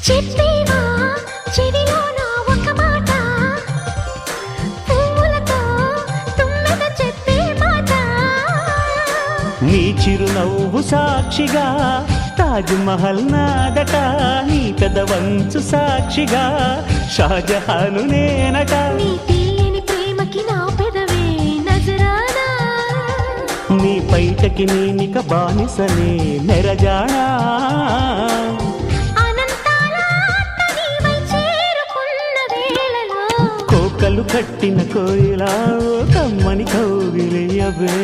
చెప్పేవా చెవిలోన ఒక మాట, పువ్వులతో తుమ్మెద చెప్పే మాట. నీ చిరునవ్వు సాక్షిగా తాజ్ మహల్ నాదట, నీ పెదవంచు సాక్షిగా షాజహాను నేనట. నీ తీయని ప్రేమకి నా పెదవే నజరానా, నీ బయటకి నేనిక బానిసనే నెరజానా. కోకలు కట్టిన కోయిలా కమ్మని కౌగిలియవే.